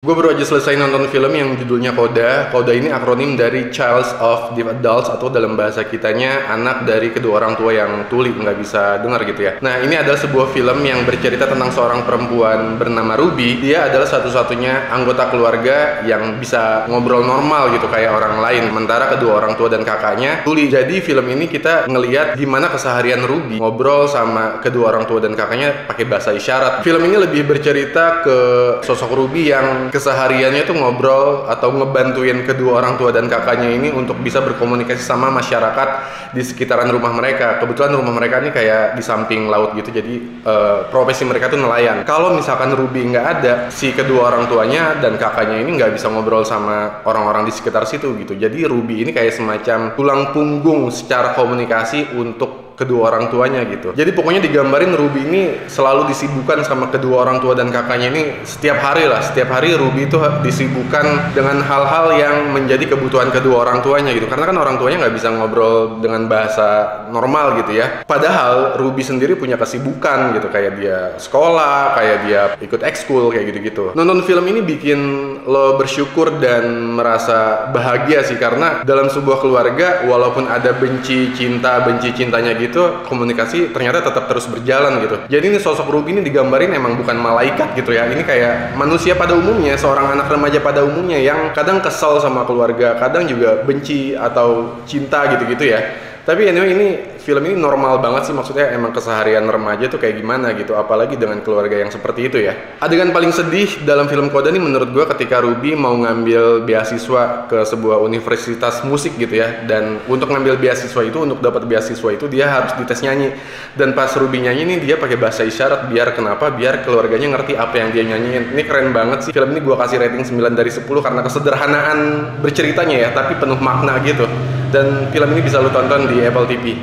Gue baru aja selesai nonton film yang judulnya Coda. Coda ini akronim dari Child of Deaf Adults, atau dalam bahasa kitanya anak dari kedua orang tua yang tuli, nggak bisa dengar gitu ya. Nah, ini adalah sebuah film yang bercerita tentang seorang perempuan bernama Ruby. Dia adalah satu-satunya anggota keluarga yang bisa ngobrol normal gitu kayak orang lain, sementara kedua orang tua dan kakaknya tuli. Jadi film ini kita ngelihat gimana keseharian Ruby ngobrol sama kedua orang tua dan kakaknya pakai bahasa isyarat. Film ini lebih bercerita ke sosok Ruby yang kesehariannya tuh ngobrol atau ngebantuin kedua orang tua dan kakaknya ini untuk bisa berkomunikasi sama masyarakat di sekitaran rumah mereka. Kebetulan rumah mereka ini kayak di samping laut gitu, jadi profesi mereka tuh nelayan. Kalau misalkan Ruby nggak ada, si kedua orang tuanya dan kakaknya ini nggak bisa ngobrol sama orang-orang di sekitar situ gitu. Jadi Ruby ini kayak semacam tulang punggung secara komunikasi untuk kedua orang tuanya gitu. Jadi pokoknya digambarin Ruby ini selalu disibukkan sama kedua orang tua dan kakaknya ini setiap hari lah. Setiap hari Ruby itu disibukkan dengan hal-hal yang menjadi kebutuhan kedua orang tuanya gitu. Karena kan orang tuanya nggak bisa ngobrol dengan bahasa normal gitu ya. Padahal Ruby sendiri punya kesibukan gitu, kayak dia sekolah, kayak dia ikut ekskul kayak gitu-gitu. Nonton film ini bikin lo bersyukur dan merasa bahagia sih, karena dalam sebuah keluarga walaupun ada benci cintanya gitu, komunikasi ternyata tetap terus berjalan gitu. Jadi ini sosok Ruby ini digambarin emang bukan malaikat gitu ya. Ini kayak manusia pada umumnya, seorang anak remaja pada umumnya yang kadang kesal sama keluarga, kadang juga benci atau cinta gitu-gitu ya. Tapi anyway, ini film ini normal banget sih, maksudnya emang keseharian remaja tuh kayak gimana gitu, apalagi dengan keluarga yang seperti itu ya. Adegan paling sedih dalam film Coda nih menurut gue ketika Ruby mau ngambil beasiswa ke sebuah universitas musik gitu ya, dan untuk ngambil beasiswa itu, untuk dapat beasiswa itu dia harus dites nyanyi. Dan pas Ruby nyanyi nih dia pakai bahasa isyarat, biar kenapa? Biar keluarganya ngerti apa yang dia nyanyiin. Ini keren banget sih, film ini gue kasih rating 9 dari 10 karena kesederhanaan berceritanya ya, tapi penuh makna gitu. Dan film ini bisa lu tonton di Apple TV.